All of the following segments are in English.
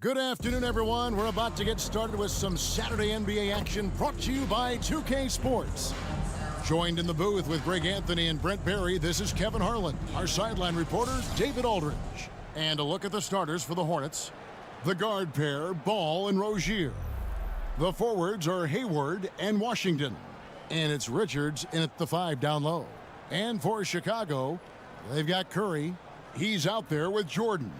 Good afternoon, everyone. We're about to get started with some Saturday NBA action brought to you by 2K Sports. Joined in the booth with Greg Anthony and Brent Barry, this is Kevin Harlan. Our sideline reporter, David Aldridge. And a look at the starters for the Hornets. The guard pair, Ball and Rozier. The forwards are Hayward and Washington. And it's Richards in at the 5 down low. And for Chicago, they've got Curry. He's out there with Jordan.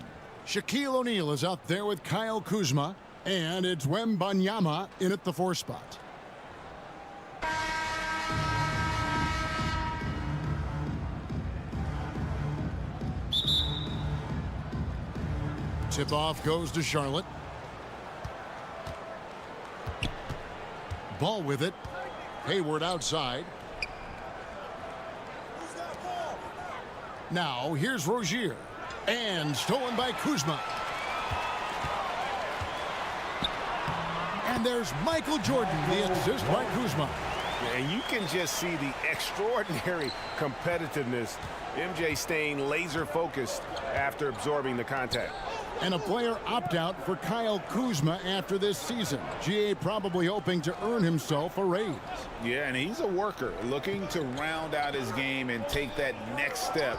Shaquille O'Neal is out there with Kyle Kuzma. And it's Wembanyama in at the 4 spot. Tip-off goes to Charlotte. Ball with it. Hayward outside. Now, here's Rozier. And stolen by Kuzma. And there's Michael Jordan, the assist by Kuzma. And you can just see the extraordinary competitiveness. MJ staying laser focused after absorbing the contact. And a player opt-out for Kyle Kuzma after this season. GA probably hoping to earn himself a raise. Yeah, and he's a worker looking to round out his game and take that next step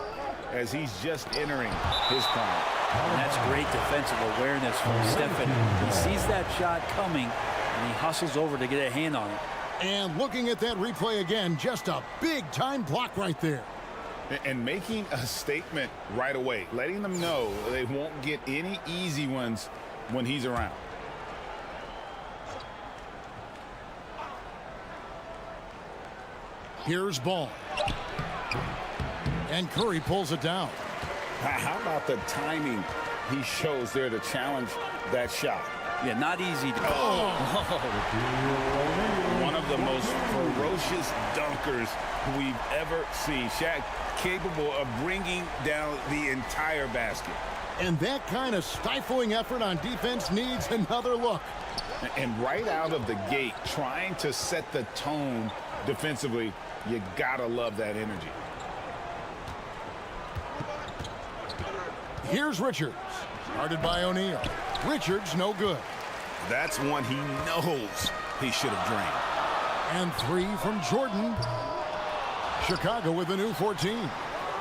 as he's just entering his prime. And that's great defensive awareness from Stephen. He sees that shot coming, and he hustles over to get a hand on it. And looking at that replay again, just a big-time block right there. And making a statement right away, letting them know they won't get any easy ones when he's around. Here's Ball. And Curry pulls it down. How about the timing he shows there to challenge that shot? Yeah, not easy to One of the most ferocious dunkers we've ever seen. Shaq capable of bringing down the entire basket. And that kind of stifling effort on defense needs another look. And right out of the gate, trying to set the tone defensively, you gotta love that energy. Here's Richards. Guarded by O'Neal. Richards, no good. That's one he knows he should have drained. And 3 from Jordan. Chicago with a new 14.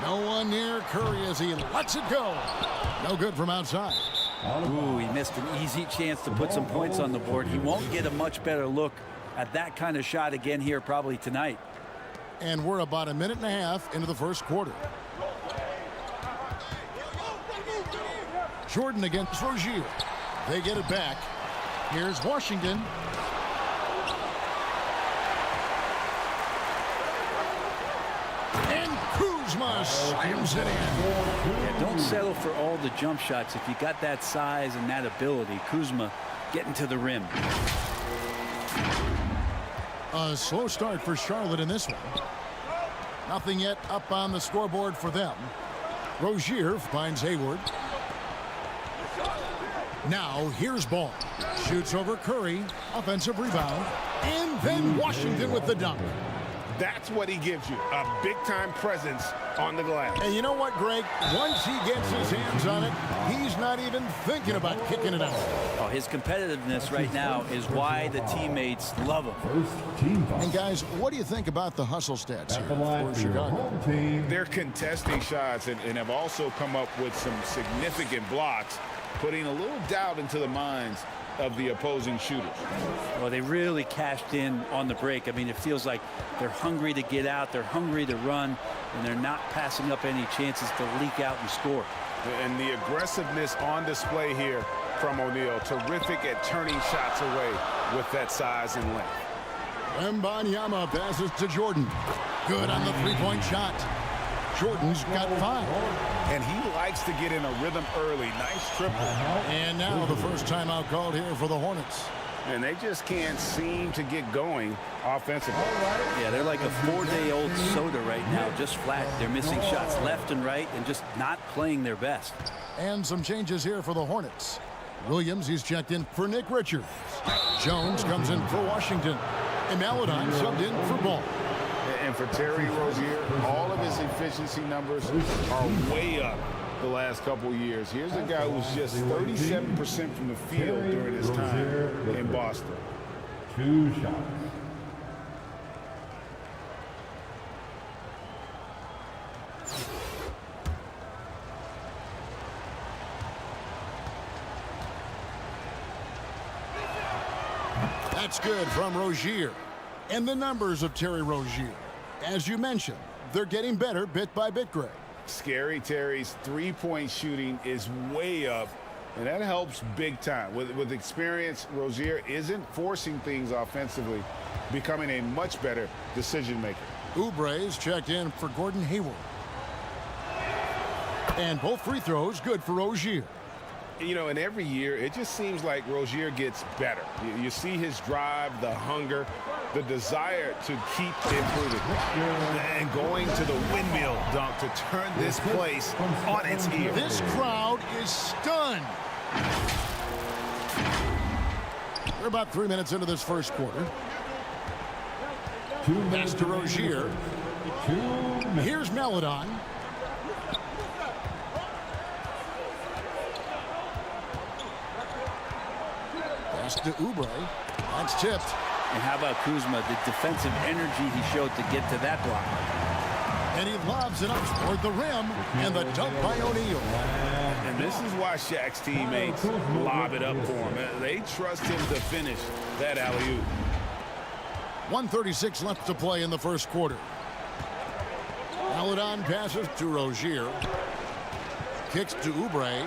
No one near Curry as he lets it go. No good from outside. Ooh, he missed an easy chance to put some points on the board. He won't get a much better look at that kind of shot again here probably tonight. And we're about a minute and a half into the first quarter. Jordan against Rozier. They get it back. Here's Washington. And Kuzma slams it in. Yeah, don't settle for all the jump shots. If you got that size and that ability, Kuzma getting to the rim. A slow start for Charlotte in this one. Nothing yet up on the scoreboard for them. Rozier finds Hayward. Now here's Ball. Shoots over Curry. Offensive rebound. And then Washington with the dunk. That's what he gives you, a big-time presence on the glass. And you know what, Greg? Once he gets his hands on it, he's not even thinking about kicking it out. Oh, his competitiveness right now is why the teammates love him. And guys, what do you think about the hustle stats here for Chicago? They're contesting shots and have also come up with some significant blocks, putting a little doubt into the minds of the opposing shooters. Well, they really cashed in on the break. I mean, it feels like they're hungry to get out, they're hungry to run, and they're not passing up any chances to leak out and score. And the aggressiveness on display here from O'Neal. Terrific at turning shots away with that size and length. Wembanyama passes to Jordan. Good on the three-point shot. Jordan's got 5. And he likes to get in a rhythm early. Nice triple. And now the first timeout called here for the Hornets. And they just can't seem to get going offensively. Yeah, they're like a 4-day-old soda right now, just flat. They're missing shots left and right and just not playing their best. And some changes here for the Hornets. Williams, he's checked in for Nick Richards. Jones comes in for Washington. And Maladon subbed in for Ball. And for Terry Rozier, all of his efficiency numbers are way up the last couple of years. Here's a guy who was just 37% from the field during his time in Boston. 2 shots. That's good from Rozier. And the numbers of Terry Rozier. As you mentioned, they're getting better bit by bit, Greg. Scary Terry's three-point shooting is way up, and that helps big time. With experience, Rozier isn't forcing things offensively, becoming a much better decision maker. Oubre's checked in for Gordon Hayward. And both free throws good for Rozier. You know, and every year, it just seems like Rozier gets better. You see his drive, the hunger, the desire to keep improving. And going to the windmill dunk to turn this place on its ear. This crowd is stunned. We're about 3 minutes into this first quarter. Pass to Rozier. Here's Melodon. Pass to Oubre. That's tipped. And how about Kuzma, the defensive energy he showed to get to that block. And he lobs it up toward the rim, and the dunk by O'Neal. And this is why Shaq's teammates lob it up for him. They trust him to finish that alley-oop. 1:36 left to play in the first quarter. Melodon passes to Rozier. Kicks to Oubre.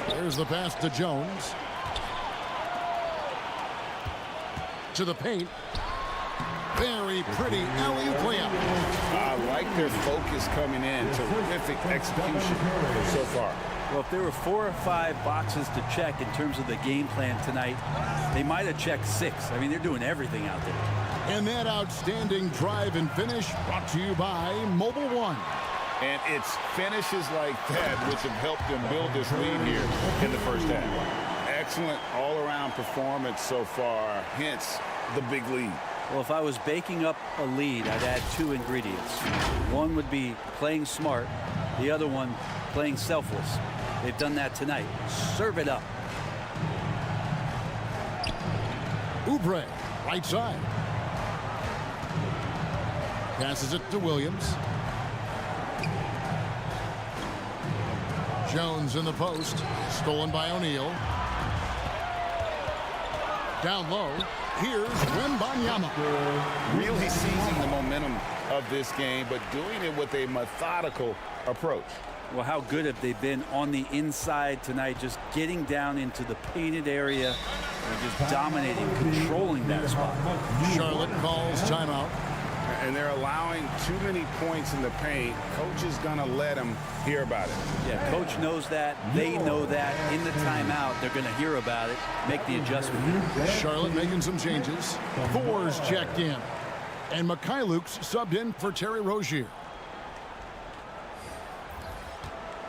There's the pass to Jones. To the paint. Very pretty alley-oop layup. I like their focus coming in. Terrific execution so far. Well, if there were 4 or 5 boxes to check in terms of the game plan tonight, they might have checked 6. I mean, they're doing everything out there. And that outstanding drive and finish brought to you by Mobile One. And it's finishes like that which have helped them build this lead here in the first half. Excellent all-around performance so far, hence the big lead. Well, if I was baking up a lead, I'd add 2 ingredients. One would be playing smart. The other one, playing selfless. They've done that tonight. Serve it up. Oubre, right side. Passes it to Williams. Jones in the post. Stolen by O'Neal. Down low. Here's Wembanyama. Really seizing the momentum of this game, but doing it with a methodical approach. Well, how good have they been on the inside tonight, just getting down into the painted area and just dominating, controlling that spot. Charlotte calls timeout. And they're allowing too many points in the paint. Coach is going to let them hear about it. Yeah, coach knows that. They know that. In the timeout, they're going to hear about it, make the adjustment. Charlotte making some changes. Thor's checked in. And Mikhailuk's subbed in for Terry Rozier.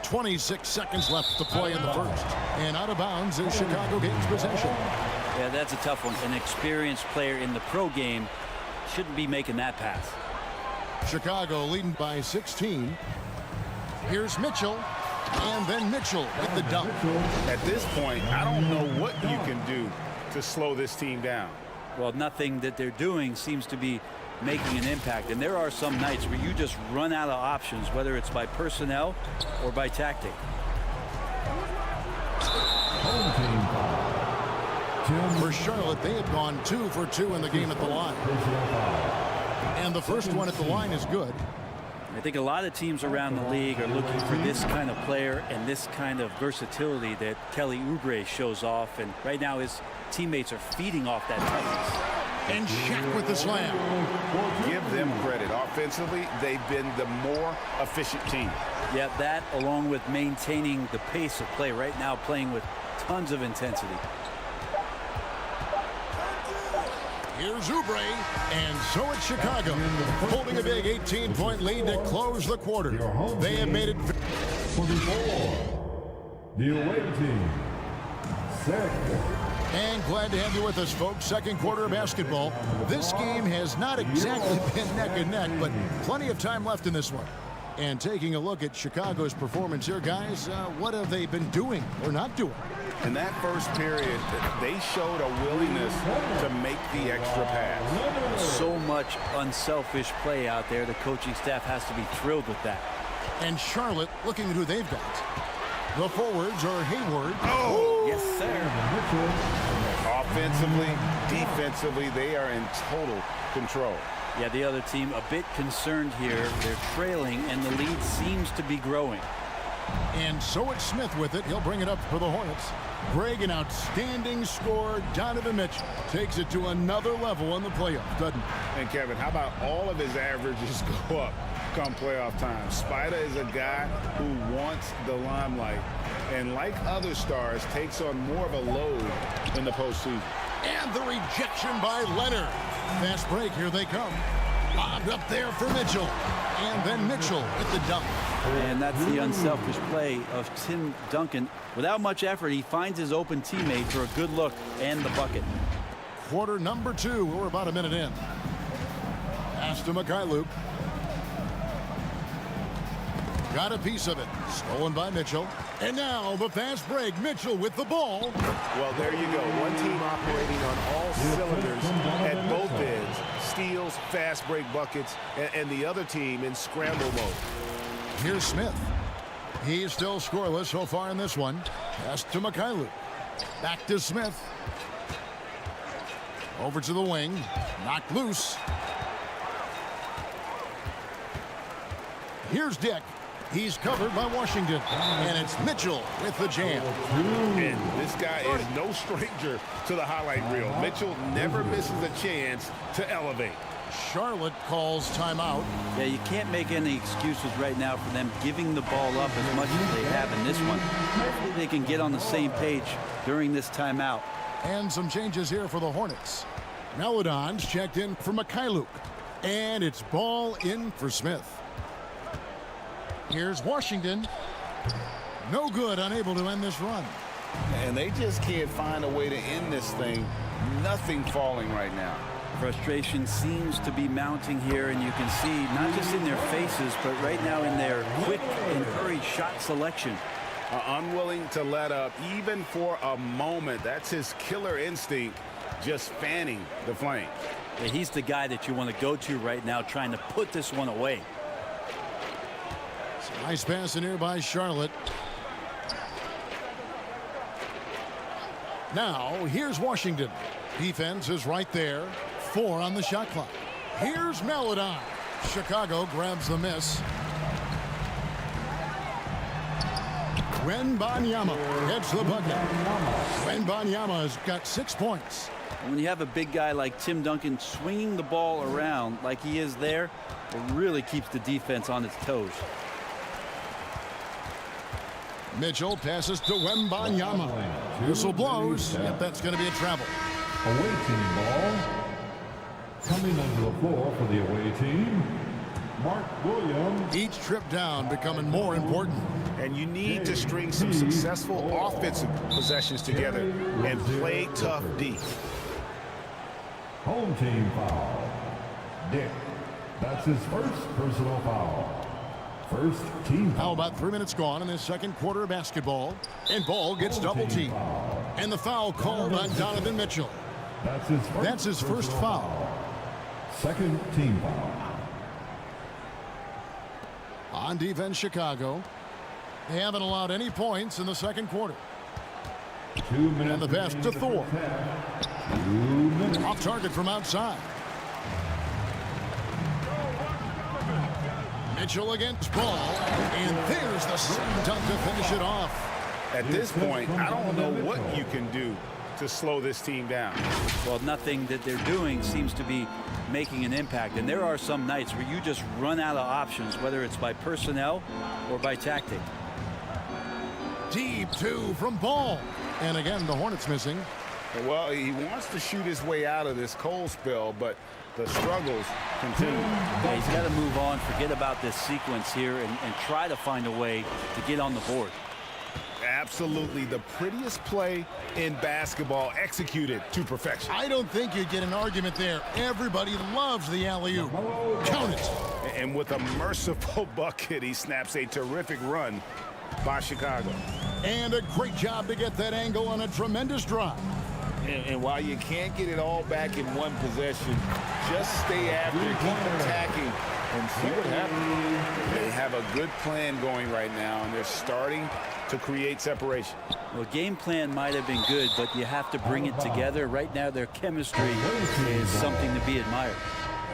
26 seconds left to play in the first. And out of bounds is Chicago gains possession. Yeah, that's a tough one. An experienced player in the pro game shouldn't be making that pass. Chicago leading by 16. Here's Mitchell. And then Mitchell with the dunk. At this point, I don't know what you can do to slow this team down. Well, nothing that they're doing seems to be making an impact. And there are some nights where you just run out of options, whether it's by personnel or by tactic. For Charlotte, they had gone 2 for 2 in the game at the line. And the first one at the line is good. I think a lot of teams around the league are looking for this kind of player and this kind of versatility that Kelly Oubre shows off. And right now his teammates are feeding off that toughness. And Shaq with the slam. Give them credit. Offensively, they've been the more efficient team. Yeah, that along with maintaining the pace of play right now, playing with tons of intensity. Here's Oubre, and so it's Chicago, holding a big 18-point lead to close the quarter. They have made it. 24. The away team. Set. And glad to have you with us, folks. Second quarter of basketball. This game has not exactly been neck and neck, but plenty of time left in this one. And taking a look at Chicago's performance here, guys, what have they been doing or not doing? In that first period, they showed a willingness to make the extra pass. So much unselfish play out there. The coaching staff has to be thrilled with that. And Charlotte looking at who they've got. The forwards are Hayward. Oh! Yes, sir. Offensively, defensively, they are in total control. Yeah, the other team a bit concerned here. They're trailing, and the lead seems to be growing. And so it's Smith with it. He'll bring it up for the Hornets. Greg, an outstanding scorer. Donovan Mitchell takes it to another level in the playoffs, doesn't he? And Kevin, how about all of his averages go up come playoff time? Spider is a guy who wants the limelight, and like other stars, takes on more of a load in the postseason. And the rejection by Leonard. Fast break, here they come. Lobbed up there for Mitchell. And then Mitchell with the dunk. And that's the unselfish play of Tim Duncan. Without much effort, he finds his open teammate for a good look and the bucket. Quarter number 2. We're about a minute in. Pass to Mikhailuk. Got a piece of it. Stolen by Mitchell. And now the fast break. Mitchell with the ball. Well, there you go. One team operating on all cylinders at both ends. Steals, fast break buckets, and the other team in scramble mode. Here's Smith. He's still scoreless so far in this one. Pass to Mikhailuk. Back to Smith. Over to the wing. Knocked loose. Here's Dick. He's covered by Washington. And it's Mitchell with the jam. And this guy is no stranger to the highlight reel. Mitchell never misses a chance to elevate. Charlotte calls timeout. Yeah, you can't make any excuses right now for them giving the ball up as much as they have in this one. Hopefully they can get on the same page during this timeout. And some changes here for the Hornets. Melodon's checked in for Mikhailuk. And it's ball in for Smith. Here's Washington. No good, unable to end this run. And they just can't find a way to end this thing. Nothing falling right now. Frustration seems to be mounting here, and you can see not just in their faces, but right now in their quick and hurried shot selection. Unwilling to let up even for a moment. That's his killer instinct, just fanning the flame. Yeah, he's the guy that you want to go to right now, trying to put this one away. Nice pass in here by Charlotte. Now, here's Washington. Defense is right there. 4 on the shot clock. Here's Melodon. Chicago grabs the miss. Wembanyama hits the bucket. Wembanyama has got 6 points. When you have a big guy like Tim Duncan swinging the ball around like he is there, it really keeps the defense on its toes. Mitchell passes to Wembanyama. Whistle blows. Yep, that's going to be a travel. Away team ball. Coming onto the floor for the away team, Mark Williams. Each trip down becoming more important. And you need to string some successful offensive possessions together and play tough D. Home team foul. Dick. That's his first personal foul. First team foul. How about 3 minutes gone in this second quarter of basketball? And ball gets double teamed. And the foul called on Donovan Mitchell. That's his first foul. Second team foul. On defense, Chicago. They haven't allowed any points in the second quarter. 2 minutes. And the pass to Thor. 2 minutes. Off target from outside. Mitchell against ball. And there's the slam dunk to finish it off. At this point, I don't know what you can do to slow this team down. Well, nothing that they're doing seems to be making an impact. And there are some nights where you just run out of options, whether it's by personnel or by tactic. Deep 2 from Ball. And again, the Hornets missing. Well, he wants to shoot his way out of this cold spell, but the struggles continue. Yeah, he's got to move on, forget about this sequence here, and try to find a way to get on the board. Absolutely the prettiest play in basketball, executed to perfection. I don't think you'd get an argument there. Everybody loves the alley-oop. Count it. And with a merciful bucket, he snaps a terrific run by Chicago. And a great job to get that angle on a tremendous drive. And while you can't get it all back in one possession, just stay after, keep attacking, and see what happens. They have a good plan going right now, and they're starting to create separation. Well, game plan might have been good, but you have to bring it together. Right now, their chemistry is something to be admired.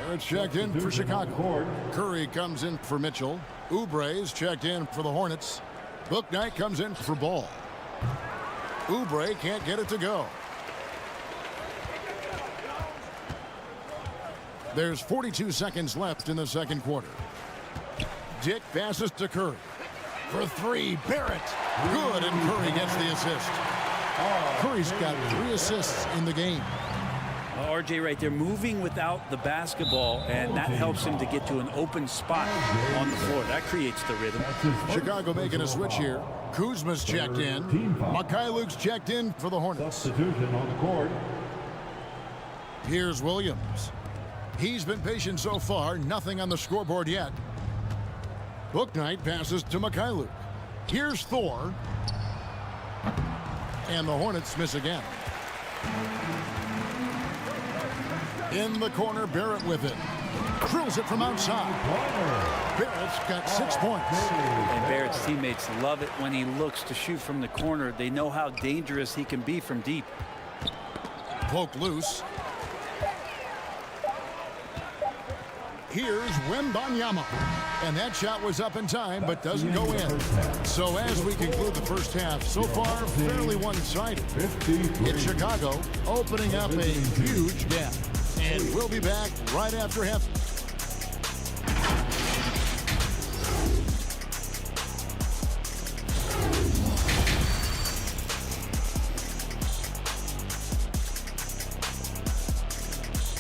Barrett's checked in for Chicago. Curry comes in for Mitchell. Oubre's checked in for the Hornets. Bouknight comes in for Ball. Oubre can't get it to go. There's 42 seconds left in the second quarter. Dick passes to Curry. For three, Barrett. Good, and Curry gets the assist. Curry's got 3 assists in the game. RJ right there moving without the basketball, and that helps him to get to an open spot on the floor. That creates the rhythm. Chicago making a switch here. Kuzma's checked in. Mikhailuk's checked in for the Hornets. Substitution on the court. Here's Williams. He's been patient so far. Nothing on the scoreboard yet. Bouknight passes to Mikhailuk. Here's Thor. And the Hornets miss again. In the corner, Barrett with it. Drills it from outside. Barrett's got 6 points. And Barrett's teammates love it when he looks to shoot from the corner. They know how dangerous he can be from deep. Poke loose. Here's Wembanyama. And that shot was up in time, but doesn't go in. So as we conclude the first half, so far, fairly one-sided. It's Chicago opening up a huge gap. And we'll be back right after half.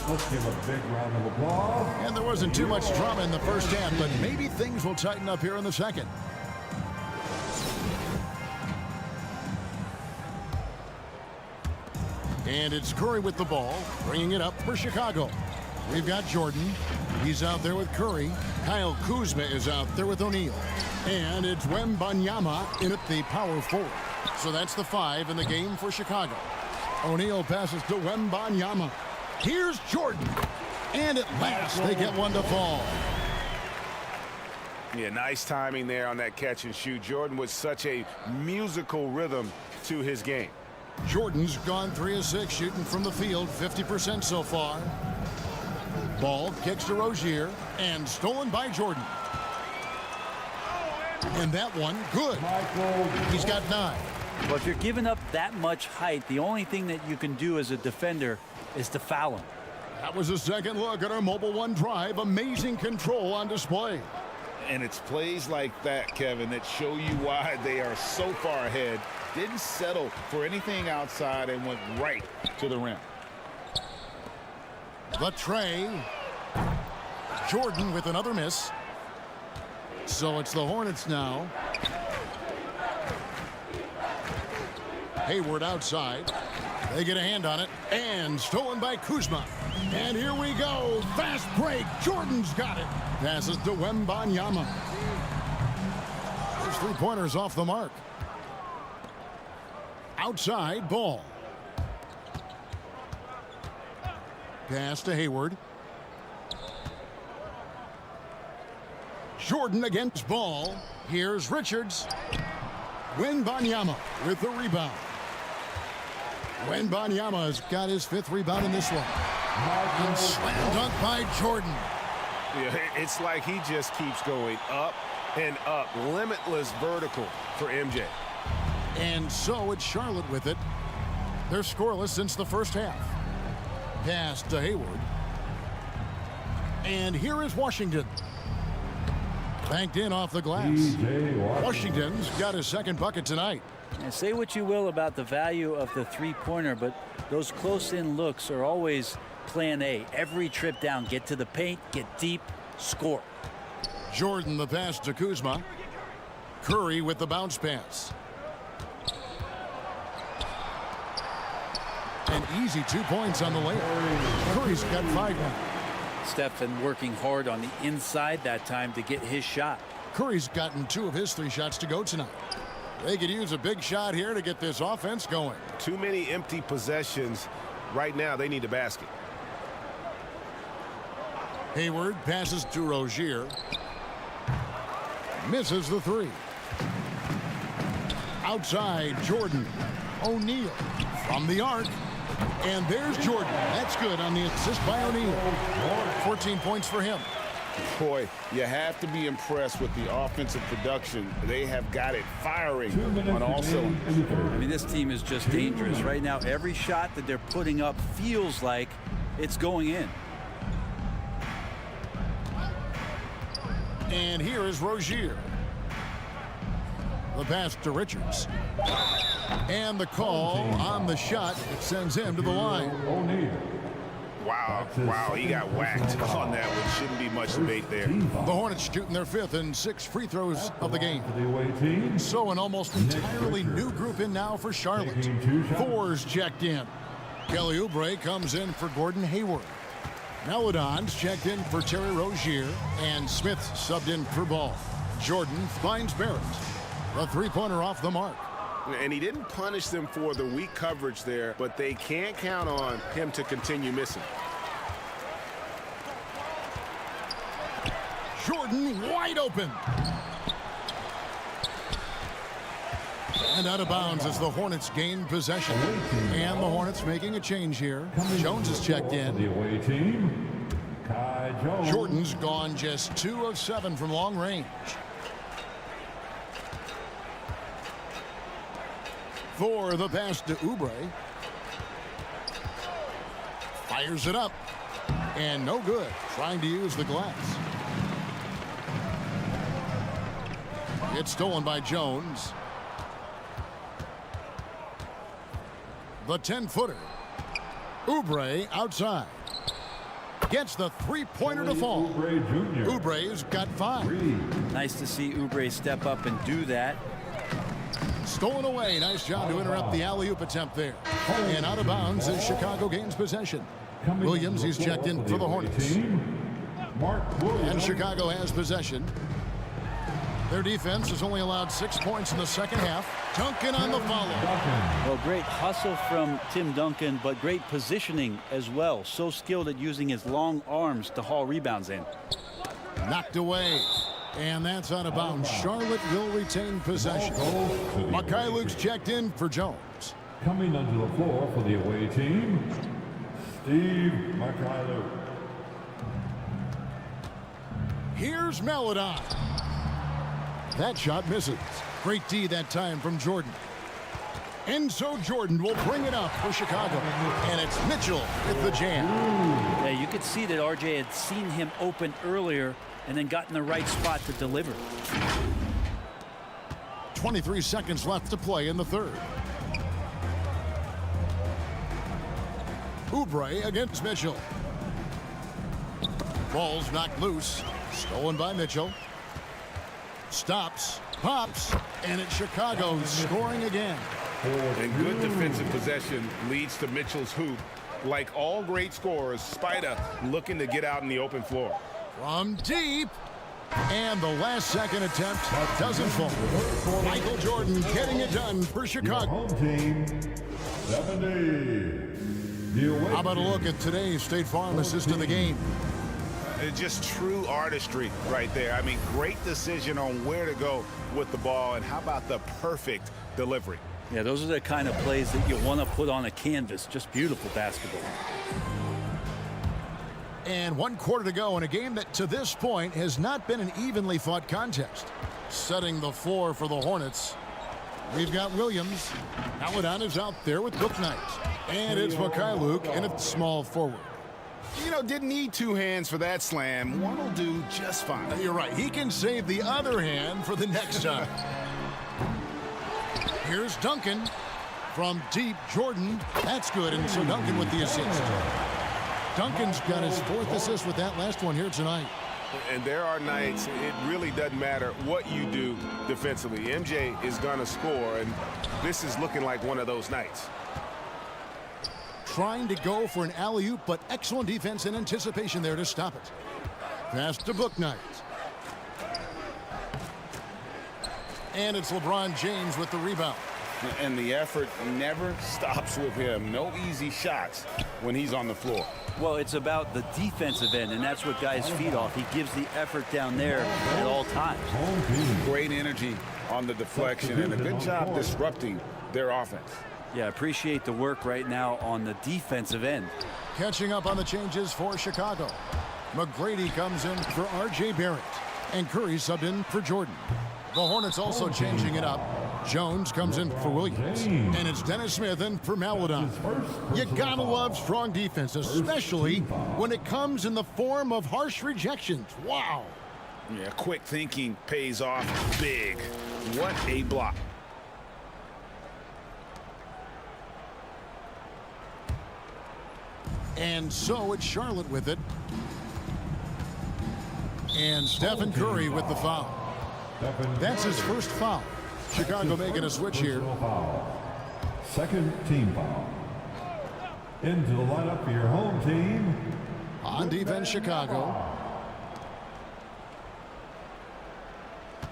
Let's give a big round of applause. And there wasn't too much drama in the first half, but maybe things will tighten up here in the second. And it's Curry with the ball, bringing it up for Chicago. We've got Jordan. He's out there with Curry. Kyle Kuzma is out there with O'Neal. And it's Wembanyama in at the power forward. So that's the 5 in the game for Chicago. O'Neal passes to Wembanyama. Here's Jordan. And at last, they get one to fall. Yeah, nice timing there on that catch and shoot. Jordan with such a musical rhythm to his game. Jordan's gone 3 of 6 shooting from the field, 50% so far. Ball kicks to Rozier and stolen by Jordan. And that one, good. He's got 9. Well, if you're giving up that much height, the only thing that you can do as a defender is to foul him. That was a second look at our Mobile One drive. Amazing control on display. And it's plays like that, Kevin, that show you why they are so far ahead. Didn't settle for anything outside and went right to the rim. The tray. Jordan with another miss. So it's the Hornets now. Hayward outside. They get a hand on it. And stolen by Kuzma. And here we go. Fast break. Jordan's got it. Passes to Wembanyama. There's 3-pointers off the mark. Outside, Ball. Pass to Hayward. Jordan against Ball. Here's Richards. Wembanyama with the rebound. Wembanyama has got his 5th rebound in this one. And slam dunk by Jordan. Yeah, it's like he just keeps going up and up. Limitless vertical for MJ. And so it's Charlotte with it. They're scoreless since the first half. Pass to Hayward. And here is Washington. Banked in off the glass. Washington's got his 2nd bucket tonight. And say what you will about the value of the 3-pointer, but those close-in looks are always plan A. Every trip down, get to the paint, get deep, score. Jordan the pass to Kuzma. Curry with the bounce pass. easy 2 points on the layup. Curry's got 5 now. Stephen working hard on the inside that time to get his shot. Curry's gotten 2 of his 3 shots to go tonight. They could use a big shot here to get this offense going. Too many empty possessions. Right now, they need a basket. Hayward passes to Rozier. Misses the 3. Outside, Jordan. O'Neal from the arc. And there's Jordan. That's good on the assist by O'Neal. 14 points for him. Boy, you have to be impressed with the offensive production. They have got it firing on all cylinders. I mean, this team is just dangerous. Right now, every shot that they're putting up feels like it's going in. And here is Rozier. The pass to Richards. And the call on the shot that sends him to the line. Wow, he got whacked on that one. Shouldn't be much debate there. The Hornets shooting their 5th and 6th free throws of the game. So an almost entirely new group in now for Charlotte. 4's checked in. Kelly Oubre comes in for Gordon Hayward. Melodon's checked in for Terry Rozier, and Smith subbed in for Ball. Jordan finds Barrett. The 3-pointer off the mark. And he didn't punish them for the weak coverage there, but they can't count on him to continue missing. Jordan wide open. And out of bounds as the Hornets gain possession. And the Hornets making a change here. Jones is checked in. The away team, Kai Jones. Jordan's gone just 2 of 7 from long range. For the pass to Oubre. Fires it up. And no good. Trying to use the glass. It's stolen by Jones. The 10-footer. Oubre outside. Gets the 3-pointer to fall. Oubre's got 5. Nice to see Oubre step up and do that. Stolen away. Nice job to interrupt the alley-oop attempt there. And out of bounds as Chicago gains possession. Williams, he's checked in for the Hornets. And Chicago has possession. Their defense has only allowed 6 points in the second half. Duncan on the follow. Well, great hustle from Tim Duncan, but great positioning as well. So skilled at using his long arms to haul rebounds in. Knocked away. And that's out of bounds. Charlotte will retain possession. Luke's checked in for Jones. Coming onto the floor for the away team, Steve Luke. Here's Melodon. That shot misses. Great D that time from Jordan. And so Jordan will bring it up for Chicago. And it's Mitchell with the jam. Yeah, you could see that RJ had seen him open earlier and then got in the right spot to deliver. 23 seconds left to play in the third. Oubre against Mitchell. Ball's knocked loose. Stolen by Mitchell. Stops, pops, and it's Chicago scoring again. And good defensive possession leads to Mitchell's hoop. Like all great scorers, Spida looking to get out in the open floor. From deep. And the last second attempt doesn't fall. Michael Jordan getting it done for Chicago. Home team, 70. How about a look at today's State Farm assist of the game? It's just true artistry right there. I mean, great decision on where to go with the ball, and how about the perfect delivery? Yeah, those are the kind of plays that you want to put on a canvas. Just beautiful basketball. And 1 quarter to go in a game that to this point has not been an evenly fought contest. Setting the floor for the Hornets, we've got Williams. Melodon is out there with Bouknight. And it's Luke in a small forward. You know, didn't need 2 hands for that slam. One will do just fine. You're right. He can save the other hand for the next time. Here's Duncan from deep. Jordan. That's good. And so Duncan with the assist. Duncan's got his 4th assist with that last one here tonight. And there are nights it really doesn't matter what you do defensively. MJ is going to score, and this is looking like one of those nights. trying to go for an alley-oop, but excellent defense and anticipation there to stop it. Pass to Bouknight. And it's LeBron James with the rebound. And the effort never stops with him. No easy shots when he's on the floor. Well, it's about the defensive end, and that's what guys feed off. He gives the effort down there at all times. Great energy on the deflection and a good job disrupting their offense. Yeah, appreciate the work right now on the defensive end. Catching up on the changes for Chicago. McGrady comes in for R.J. Barrett, and Curry subbed in for Jordan. The Hornets also changing it up. Jones comes in for Williams, and it's Dennis Smith in for Maledon. You gotta love strong defense, especially when it comes in the form of harsh rejections. Wow. Yeah, quick thinking pays off big. What a block. And so it's Charlotte with it. And Stephen Curry with the foul. That's his first foul. Chicago making a switch here. Second team foul. Into the lineup for your home team. On defense, Chicago.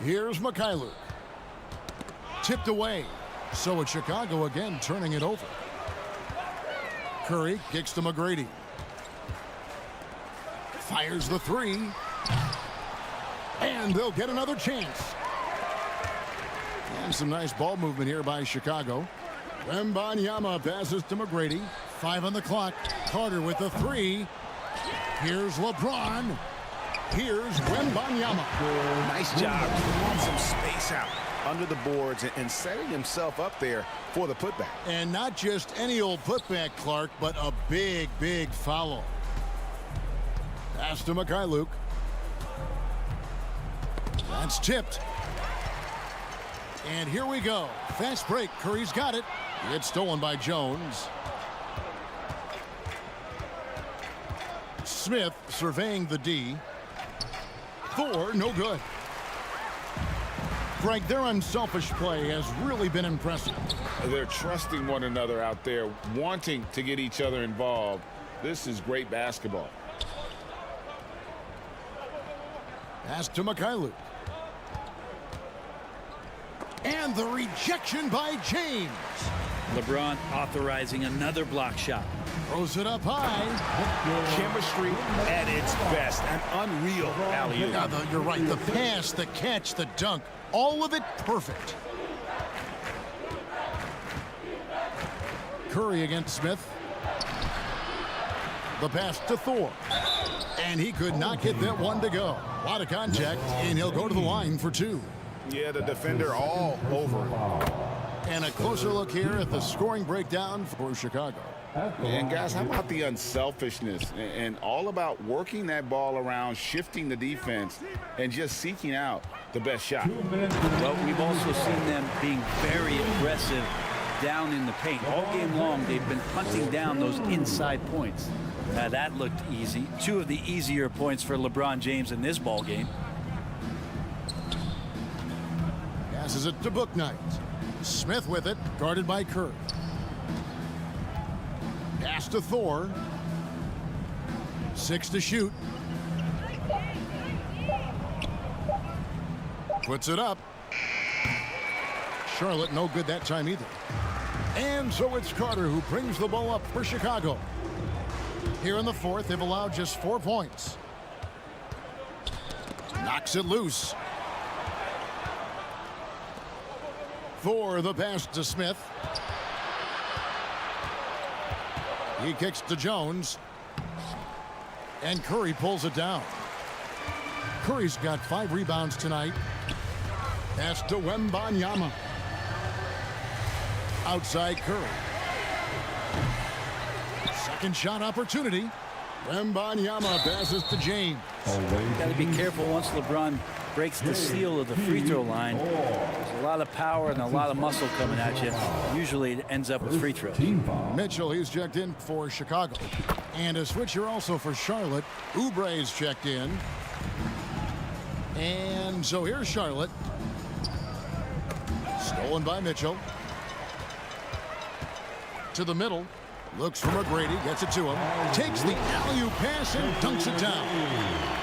Here's Mikhailuk. Tipped away. So it's Chicago again turning it over. Curry kicks to McGrady. Fires the three. And they'll get another chance. And some nice ball movement here by Chicago. Wembanyama passes to McGrady. 5 on the clock. Carter with the three. Here's LeBron. Here's Wembanyama. Nice job getting some space out under the boards and setting himself up there for the putback. And not just any old putback, Clark, but a big, big foul. Pass to Mikhailuk. That's tipped. And here we go. Fast break. Curry's got it. It's stolen by Jones. Smith surveying the D. Thor, no good. Greg, their unselfish play has really been impressive. They're trusting one another out there, wanting to get each other involved. This is great basketball. Pass to Mikhailuk. And the rejection by James. LeBron authorizing another block shot. Throws it up high. Chemistry at its best. An unreal alley-oop. Yeah, you're right. The pass, the catch, the dunk. All of it perfect. Curry against Smith. The pass to Thor. And he could not get that one to go. A lot of contact, and he'll go to the line for two. Yeah, the defender all over him. And a closer look here at the scoring breakdown for Chicago. And guys, how about the unselfishness and all about working that ball around, shifting the defense, and just seeking out the best shot. Well, we've also seen them being very aggressive down in the paint. All game long, they've been hunting down those inside points. Now that looked easy. 2 of the easier points for LeBron James in this ball game. Passes it to Bouknight. Smith with it, guarded by Curry. Pass to Thor. 6 to shoot. Puts it up. Charlotte no good that time either. And so it's Carter who brings the ball up for Chicago. Here in the fourth, they've allowed just 4 points. Knocks it loose. For the pass to Smith. He kicks to Jones. And Curry pulls it down. Curry's got 5 rebounds tonight. Pass to Wembanyama. Outside Curry. Second shot opportunity. Wembanyama passes to James. Got to be careful once LeBron breaks the seal of the free throw line. There's a lot of power and a lot of muscle coming at you. Usually it ends up with free throws. Mitchell, he's checked in for Chicago. And a switcher also for Charlotte. Oubre's checked in. And so here's Charlotte. Stolen by Mitchell. To the middle. Looks for McGrady, gets it to him, takes the alley-oop pass and dunks it down.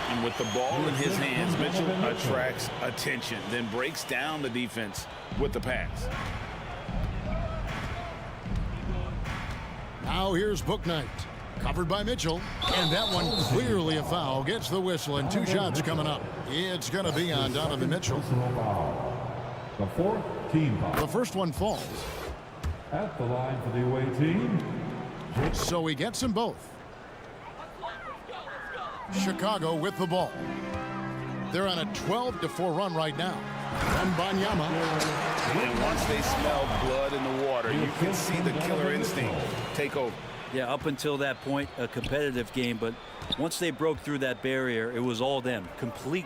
And with the ball in his hands, Mitchell attracts attention, then breaks down the defense with the pass. Now here's Bouknight, covered by Mitchell, and that one clearly a foul. Gets the whistle, and 2 shots coming up. It's going to be on Donovan Mitchell. The 4th team foul. The first one falls, At the line for the away team, so he gets them both. Chicago with the ball. They're on a 12-4 run right now. Wembanyama. And once they smell blood in the water, you can see the killer instinct take over. Yeah, up until that point, a competitive game, but once they broke through that barrier, it was all them. Complete